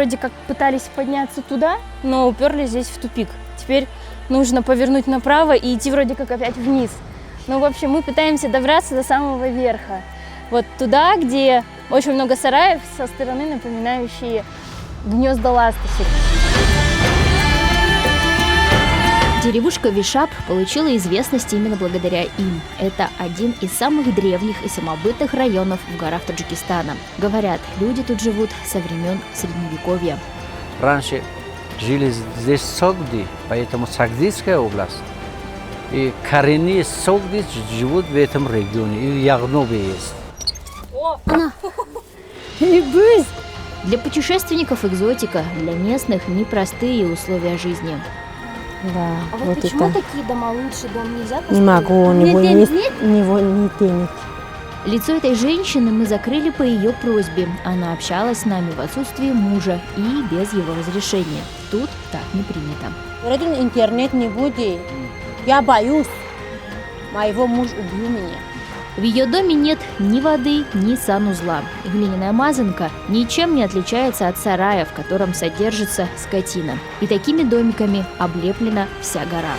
вроде как пытались подняться туда, но уперлись здесь в тупик. Теперь нужно повернуть направо и идти вроде как опять вниз. Ну, в общем, мы пытаемся добраться до самого верха. Вот туда, где очень много сараев со стороны, напоминающие гнезда ласточек. Деревушка Вишап получила известность именно благодаря им. Это один из самых древних и самобытных районов в горах Таджикистана. Говорят, люди тут живут со времен Средневековья. Раньше жили здесь согди, поэтому Сагдийская область. И коренные согди живут в этом регионе, и в Ягнове есть. Для путешественников экзотика, для местных непростые условия жизни. Да, А вот почему такие дома лучше, дом нельзя построить? Не могу, у него нет денег. Лицо этой женщины мы закрыли по ее просьбе. Она общалась с нами в отсутствии мужа и без его разрешения. Тут так не принято. Говорит, интернет не будет. Я боюсь. Моего мужа убил меня. В ее доме нет ни воды, ни санузла. Глиняная мазанка ничем не отличается от сарая, в котором содержится скотина. И такими домиками облеплена вся гора.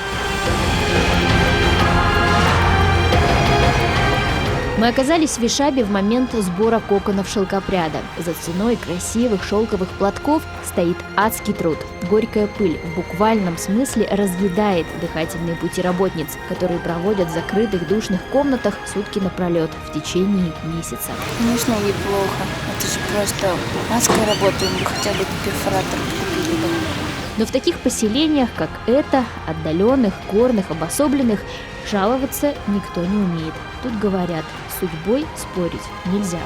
Мы оказались в Вишабе в момент сбора коконов шелкопряда. За ценой красивых шелковых платков стоит адский труд. Горькая пыль в буквальном смысле разъедает дыхательные пути работниц, которые проводят в закрытых душных комнатах сутки напролет в течение месяца. Конечно, неплохо. Это же просто адская работа, им хотя бы перфоратор купили бы. Но в таких поселениях, как это, отдаленных, горных, обособленных, жаловаться никто не умеет. Тут говорят, с судьбой спорить нельзя.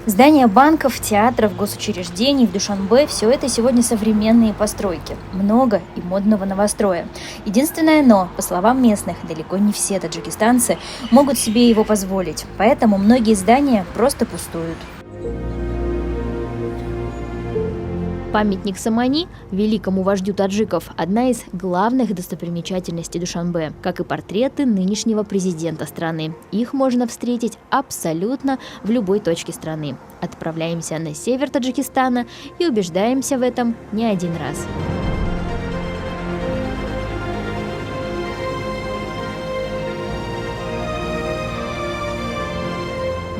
Здания банков, театров, госучреждений в Душанбе – все это сегодня современные постройки. Много и модного новостроя. Единственное но, по словам местных, далеко не все таджикистанцы могут себе его позволить. Поэтому многие здания просто пустуют. Памятник Самани, великому вождю таджиков, одна из главных достопримечательностей Душанбе, как и портреты нынешнего президента страны. Их можно встретить абсолютно в любой точке страны. Отправляемся на север Таджикистана и убеждаемся в этом не один раз.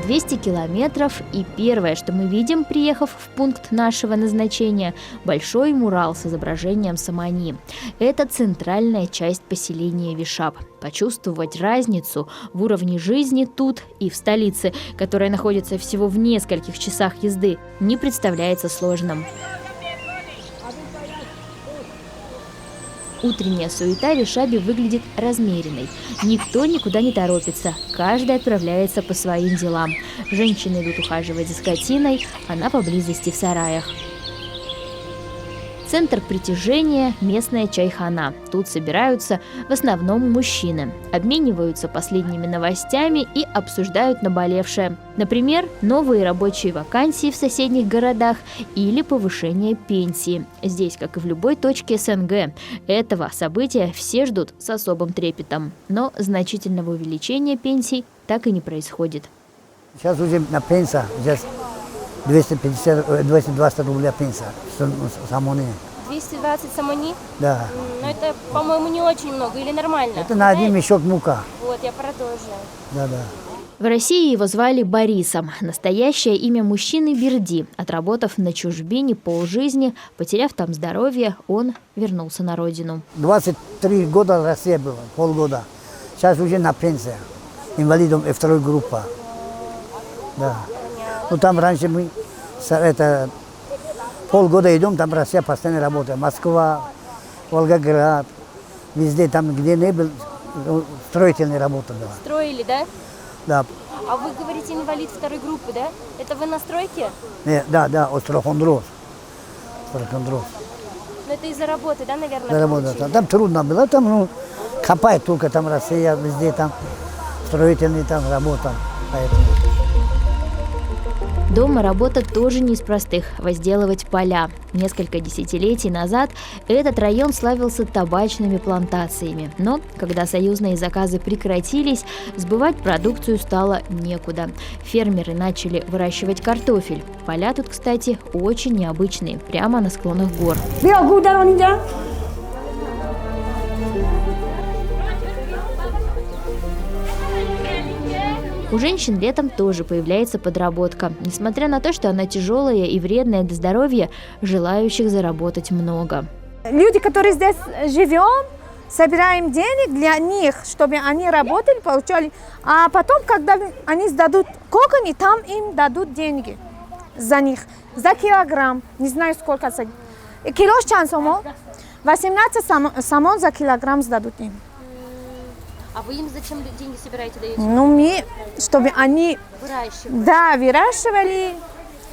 200 километров, и первое, что мы видим, приехав в пункт нашего назначения, большой мурал с изображением Самани. Это центральная часть поселения Вишап. Почувствовать разницу в уровне жизни тут и в столице, которая находится всего в нескольких часах езды, не представляется сложным. Утренняя суета в Вишабе выглядит размеренной. Никто никуда не торопится, каждый отправляется по своим делам. Женщины идут ухаживать за скотиной, она поблизости в сараях. Центр притяжения – местная чайхана. Тут собираются в основном мужчины, обмениваются последними новостями и обсуждают наболевшее. Например, новые рабочие вакансии в соседних городах или повышение пенсии. Здесь, как и в любой точке СНГ, этого события все ждут с особым трепетом. Но значительного увеличения пенсий так и не происходит. Сейчас уже на пенсия, сейчас 220 рублей пенсия, самони. 220 самони? Да. Но это, по-моему, не очень много или нормально? Это на один мешок мука. Вот, я про то же. Да. В России его звали Борисом. Настоящее имя мужчины Берди. Отработав на чужбине полжизни, потеряв там здоровье, он вернулся на родину. 23 года в России было, полгода. Сейчас уже на пенсии. Инвалидом второй группы. Да. Ну там раньше мы полгода идем, там Россия постоянно работает. Москва, Волгоград, везде, там где не был, строительная работа была. Строили, да? Да. А вы говорите инвалид второй группы, да? Это вы на стройке? Да, острохондроз. Но это из-за работы, да, наверное? Работа. Там трудно было, там копает только, там Россия, везде там строительная там работа. Поэтому. Дома работа тоже не из простых – возделывать поля. Несколько десятилетий назад этот район славился табачными плантациями. Но, когда союзные заказы прекратились, сбывать продукцию стало некуда. Фермеры начали выращивать картофель. Поля тут, кстати, очень необычные, прямо на склонах гор. У женщин летом тоже появляется подработка. Несмотря на то, что она тяжелая и вредная для здоровья, желающих заработать много. Люди, которые здесь живем, собираем денег для них, чтобы они работали, получали. А потом, когда они сдадут коконы, там им дадут деньги за них. За килограмм. Не знаю, сколько. Кило шансомо. 18 самон за килограмм сдадут им. А вы им зачем деньги собираете, даете? Ну, мы, чтобы они выращивали.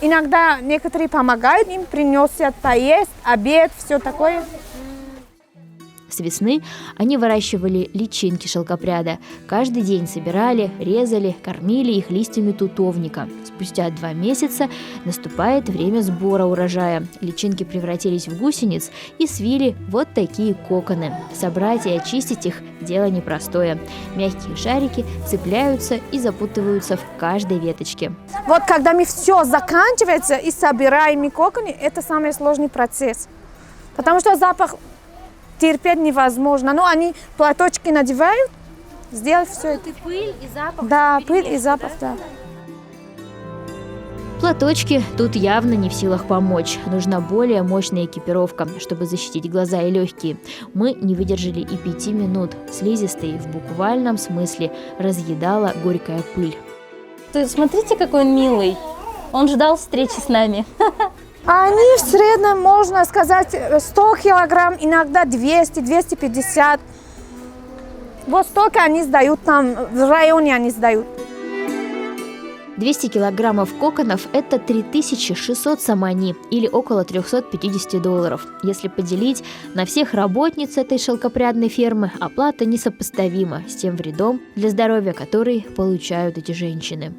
Иногда некоторые помогают им, приносят поесть, обед, все такое. С весны они выращивали личинки шелкопряда. Каждый день собирали, резали, кормили их листьями тутовника. Спустя 2 месяца наступает время сбора урожая. Личинки превратились в гусениц и свили вот такие коконы. Собрать и очистить их – дело непростое. Мягкие шарики цепляются и запутываются в каждой веточке. Вот когда мы все заканчивается и собираем коконы, это самый сложный процесс. Потому что запах терпеть невозможно. Но они платочки надевают, сделать все это. Пыль и запах. Да, пыль и запах, да. Платочки тут явно не в силах помочь. Нужна более мощная экипировка, чтобы защитить глаза и легкие. Мы не выдержали и 5 минут. Слизистые в буквальном смысле разъедала горькая пыль. Смотрите, какой он милый. Он ждал встречи с нами. Они в среднем, можно сказать, 100 килограмм, иногда 200, 250. Вот столько они сдают там, в районе они сдают. 200 килограммов коконов – это 3600 самани или около $350. Если поделить на всех работниц этой шелкопрядной фермы, оплата несопоставима с тем вредом для здоровья, который получают эти женщины.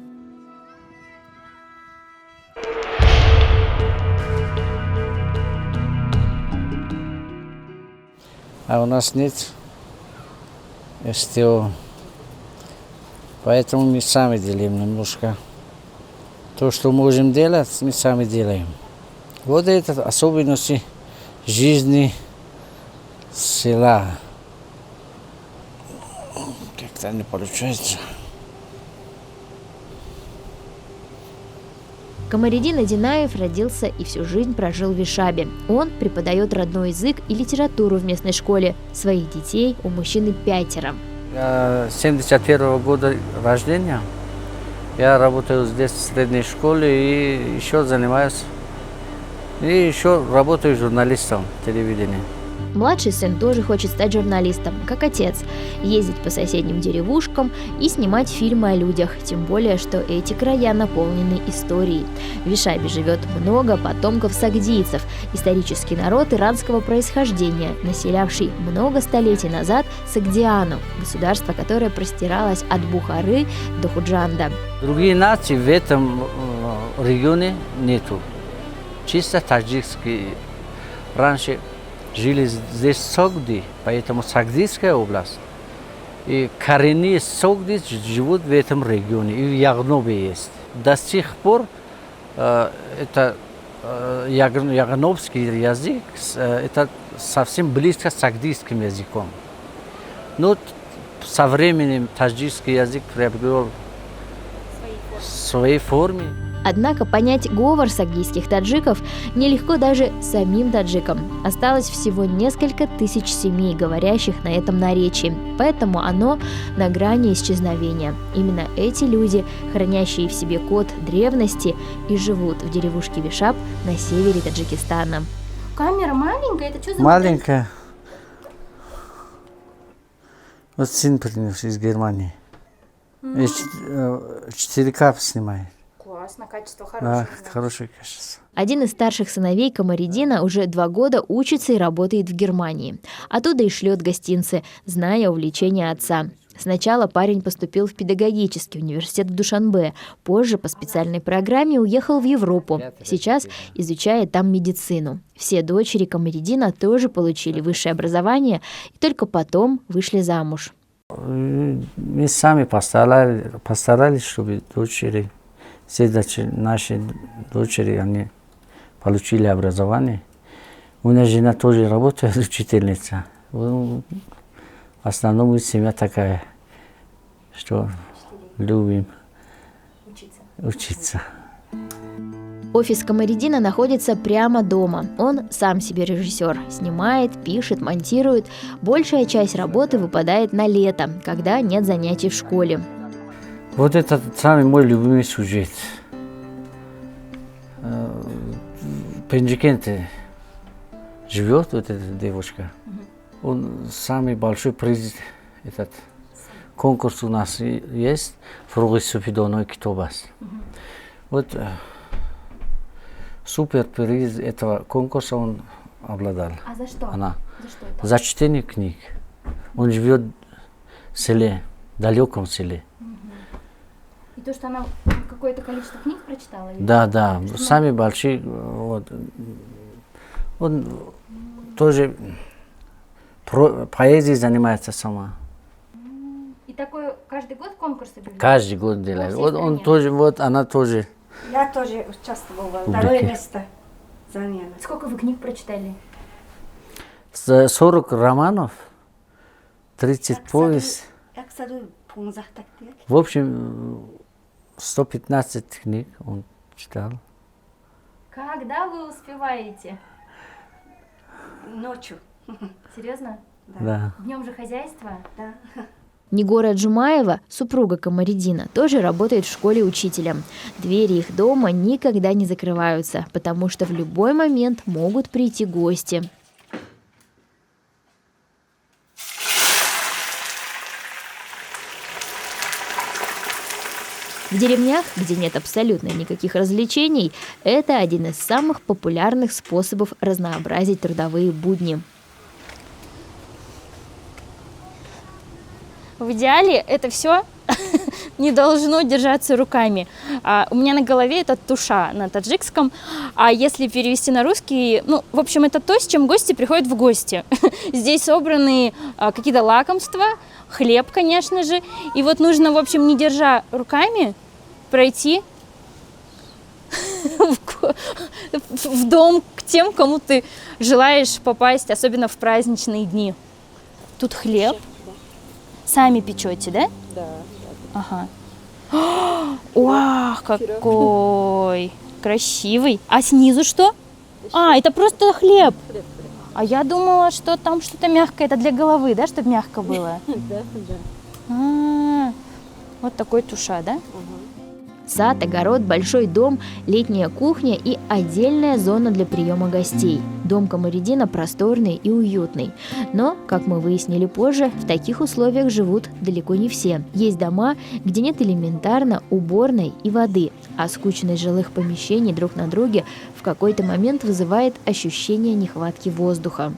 А у нас нет СТО. Поэтому мы сами делаем немножко. То, что можем делать, мы сами делаем. Вот это особенности жизни села. Как-то не получается. Камариддин Адинаев родился и всю жизнь прожил в Вишабе. Он преподает родной язык и литературу в местной школе. Своих детей у мужчины 5. Я 71 года рождения. Я работаю здесь в средней школе и еще занимаюсь. И еще работаю журналистом телевидения. Младший сын тоже хочет стать журналистом, как отец, ездить по соседним деревушкам и снимать фильмы о людях, тем более, что эти края наполнены историей. В Вишабе живет много потомков сагдийцев, исторический народ иранского происхождения, населявший много столетий назад Сагдиану, государство, которое простиралось от Бухары до Худжанда. Другие нации в этом регионе нету. Чисто таджикские. Раньше жили здесь согди, поэтому Сагдийская область. И коренные согди живут в этом регионе, и в Ягнобе есть. До сих пор это ягновский язык, это совсем близко с сагдийским языком. Но со временем таджикский язык приобрел своей форме. Однако понять говор сагдийских таджиков нелегко даже самим таджикам. Осталось всего несколько тысяч семей, говорящих на этом наречии, поэтому оно на грани исчезновения. Именно эти люди, хранящие в себе код древности, и живут в деревушке Вишаб на севере Таджикистана. Камера маленькая, это что за... Маленькая. Вот сын принес из Германии. 4К снимает. Классно, качество хорошее. Да, хорошее качество. Один из старших сыновей Камариддина уже 2 года учится и работает в Германии. Оттуда и шлет гостинцы, зная увлечение отца. Сначала парень поступил в педагогический университет в Душанбе, позже по специальной программе уехал в Европу. Сейчас изучает там медицину. Все дочери Камариддина тоже получили высшее образование и только потом вышли замуж. Мы сами постарались, чтобы дочери, все наши дочери, они получили образование. У меня жена тоже работает, учительница. В основном семья такая, что любим учиться. Офис Камариддина находится прямо дома. Он сам себе режиссер. Снимает, пишет, монтирует. Большая часть работы выпадает на лето, когда нет занятий в школе. Вот это самый мой любимый сюжет. В Пенджикенте живет вот эта девушка. Он самый большой приз, этот конкурс у нас есть, Фруги Суфидоной Китобас. Вот супер приз этого конкурса он обладал. А за что? Она. За что это? За чтение книг. Он живет в селе, в далеком селе. И то, что она какое-то количество книг прочитала? Да, самые большие. Вот. Он тоже поэзией занимается сама. И такой каждый год конкурс объявляют? Каждый год делает. Вот он тоже, вот она тоже. Я тоже участвовала. Публики. Второе место заняла. Сколько вы книг прочитали? 40 романов, 30 повесть. В общем, 115 книг он читал. Когда вы успеваете? Ночью. Серьезно? Да. Днем же хозяйство? Да. Нигора Джумаева, супруга Камариддина, тоже работает в школе учителем. Двери их дома никогда не закрываются, потому что в любой момент могут прийти гости. В деревнях, где нет абсолютно никаких развлечений, это один из самых популярных способов разнообразить трудовые будни. В идеале это все не должно держаться руками. У меня на голове это туша на таджикском, а если перевести на русский, в общем, это то, с чем гости приходят в гости. Здесь собраны какие-то лакомства, хлеб, конечно же, и вот нужно, в общем, не держа руками, пройти в дом к тем, кому ты желаешь попасть, особенно в праздничные дни. Тут хлеб. Сами печете, да? Да. Ага. Вау, какой красивый. А снизу что? Это просто хлеб. А я думала, что там что-то мягкое. Это для головы, да, чтобы мягко было? Да. Вот такой туша, да? Сад, огород, большой дом, летняя кухня и отдельная зона для приема гостей. Дом Камариддина просторный и уютный. Но, как мы выяснили позже, в таких условиях живут далеко не все. Есть дома, где нет элементарно уборной и воды, а скучность жилых помещений друг на друге в какой-то момент вызывает ощущение нехватки воздуха.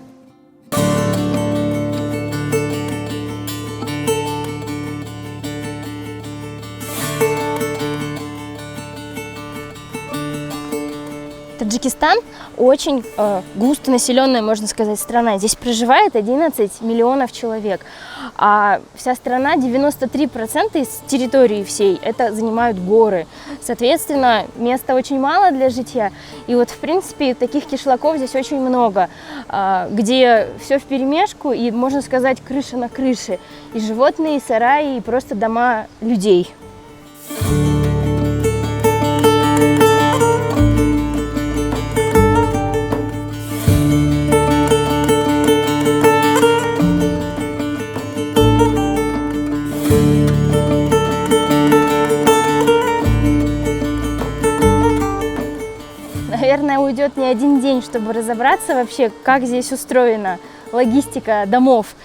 Таджикистан очень густонаселенная, можно сказать, страна. Здесь проживает 11 миллионов человек, а вся страна, 93% из территории всей, это занимают горы. Соответственно, места очень мало для житья. И вот, в принципе, таких кишлаков здесь очень много, где все вперемешку, и, можно сказать, крыша на крыше. И животные, и сараи, и просто дома людей. Наверное, уйдет не один день, чтобы разобраться вообще, как здесь устроена логистика домов.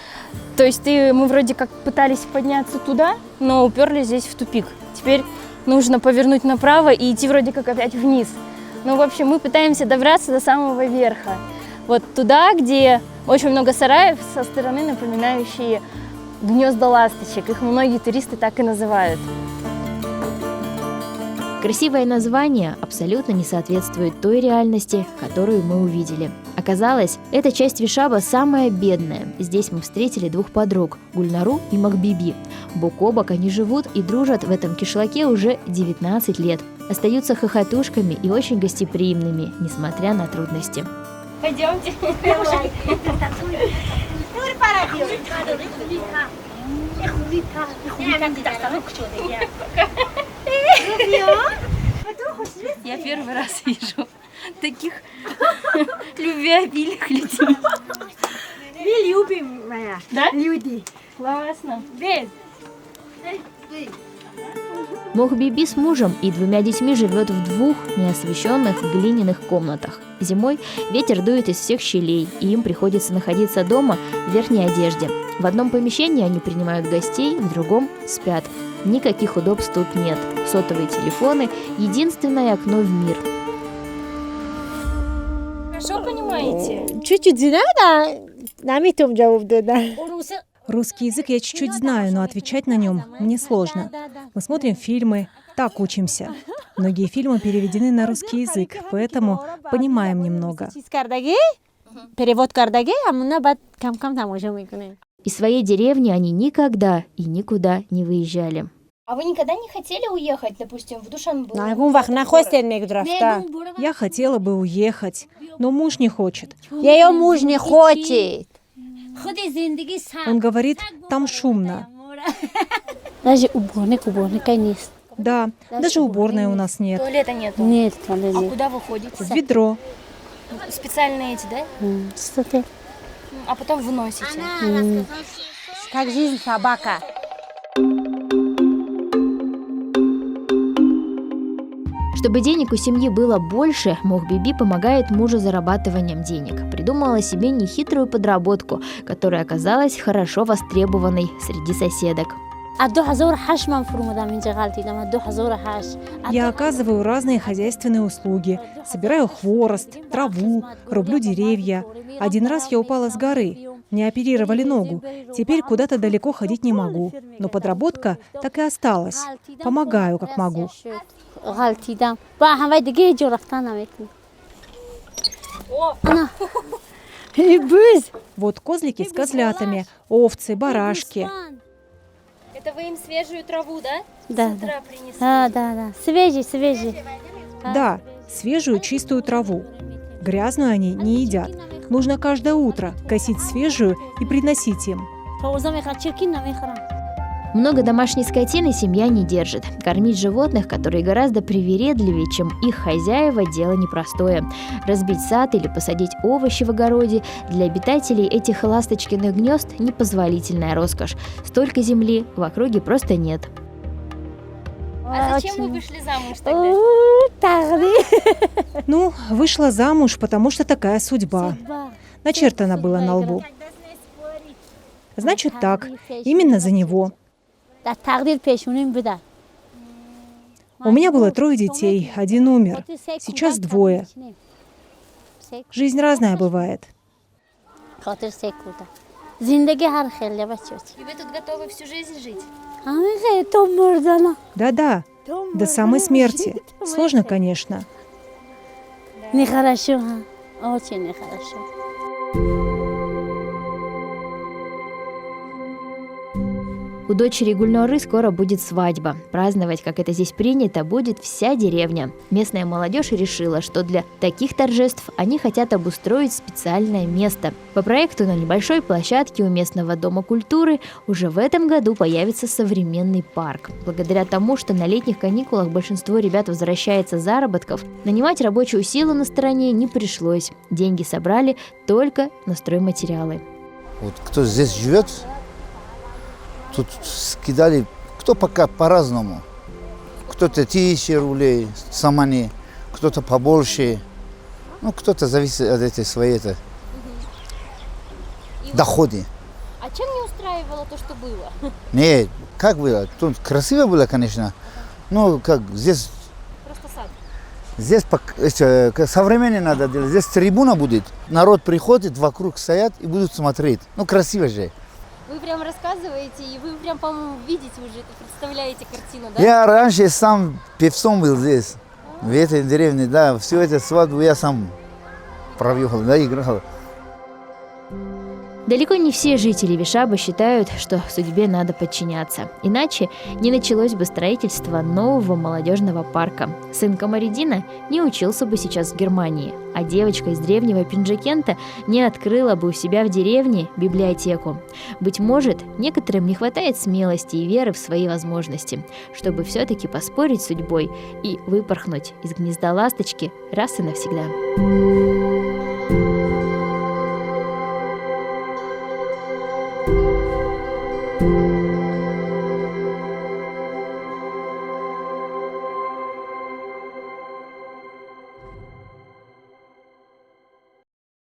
То есть мы вроде как пытались подняться туда, но уперлись здесь в тупик. Теперь нужно повернуть направо и идти вроде как опять вниз. Ну, в общем, мы пытаемся добраться до самого верха. Вот туда, где очень много сараев со стороны, напоминающие гнезда ласточек. Их многие туристы так и называют. Красивое название абсолютно не соответствует той реальности, которую мы увидели. Оказалось, эта часть Вишаба самая бедная. Здесь мы встретили двух подруг – Гульнару и Махбиби. Бок о бок они живут и дружат в этом кишлаке уже 19 лет. Остаются хохотушками и очень гостеприимными, несмотря на трудности. Пойдемте. Я первый раз вижу таких любвеобильных людей. Мы любим, Да? люди. Классно. Мохбиби с мужем и 2 детьми живет в 2 неосвещенных глиняных комнатах. Зимой ветер дует из всех щелей, и им приходится находиться дома в верхней одежде. В одном помещении они принимают гостей, в другом спят. Никаких удобств тут нет. Сотовые телефоны – единственное окно в мир. Хорошо понимаете? Чуть-чуть знаю, да, наметом джаваб дада. Русский язык я чуть-чуть знаю, но отвечать на нем мне сложно. Мы смотрим фильмы, так учимся. Многие фильмы переведены на русский язык, поэтому понимаем немного. Перевод кардаге, а мы бад кам-кам тамошо мекунем. Из своей деревни они никогда и никуда не выезжали. А вы никогда не хотели уехать, допустим, в Душанбе? Нагун вах нахостен негдрафта. Я хотела бы уехать, но муж не хочет. Ее муж не хочет. Он говорит, там шумно. Даже уборника нет. Да, даже уборной у нас нет. Туалета нету. Нет, А куда вы ходите? В ведро. Специальные эти, да? Что ты? А потом выносите. Как жизнь собака. Чтобы денег у семьи было больше, Мохбиби помогает мужу зарабатыванием денег. Придумала себе нехитрую подработку, которая оказалась хорошо востребованной среди соседок. Я оказываю разные хозяйственные услуги. Собираю хворост, траву, рублю деревья. Один раз я упала с горы. Мне оперировали ногу. Теперь куда-то далеко ходить не могу. Но подработка так и осталась. Помогаю, как могу. Вот козлики с козлятами, овцы, барашки. Это вы им свежую траву, да? Да, С утра принесли. да. Свежий. Да, свежую чистую траву. Грязную они не едят. Нужно каждое утро косить свежую и приносить им. Много домашней скотины семья не держит. Кормить животных, которые гораздо привередливее, чем их хозяева, дело непростое. Разбить сад или посадить овощи в огороде для обитателей этих ласточкиных гнезд – непозволительная роскошь. Столько земли в округе просто нет. А зачем вы вышли замуж тогда? Ну, вышла замуж, потому что такая судьба. Начертано было на лбу. Значит так, именно за него. У меня было 3 детей, 1 умер. Сейчас 2. Жизнь разная бывает. И вы тут готовы всю жизнь жить? Да-да, до самой смерти. Сложно, конечно. Нехорошо, очень нехорошо. У дочери Гульнары скоро будет свадьба. Праздновать, как это здесь принято, будет вся деревня. Местная молодежь решила, что для таких торжеств они хотят обустроить специальное место. По проекту на небольшой площадке у местного дома культуры уже в этом году появится современный парк. Благодаря тому, что на летних каникулах большинство ребят возвращается с заработков, нанимать рабочую силу на стороне не пришлось. Деньги собрали только на стройматериалы. Вот кто здесь живет, тут скидали, кто пока по-разному. Кто-то 1000 рублей, самани, кто-то побольше. Ну, кто-то зависит от этой своей доходы. А чем не устраивало то, что было? Нет, как было? Тут красиво было, конечно. Ну, как здесь... Просто сад. Здесь современно надо делать. Здесь трибуна будет. Народ приходит, вокруг стоят и будут смотреть. Ну, красиво же. Вы прям рассказываете, и вы прям, по-моему, видите уже, представляете картину, да? Я раньше сам певцом был здесь, в этой деревне, да, всю эту свадьбу я сам провел, да, играл. Далеко не все жители Вишаба считают, что судьбе надо подчиняться. Иначе не началось бы строительство нового молодежного парка. Сын Камариддина не учился бы сейчас в Германии, а девочка из древнего Пинджикента не открыла бы у себя в деревне библиотеку. Быть может, некоторым не хватает смелости и веры в свои возможности, чтобы все-таки поспорить с судьбой и выпорхнуть из гнезда ласточки раз и навсегда. Thank you.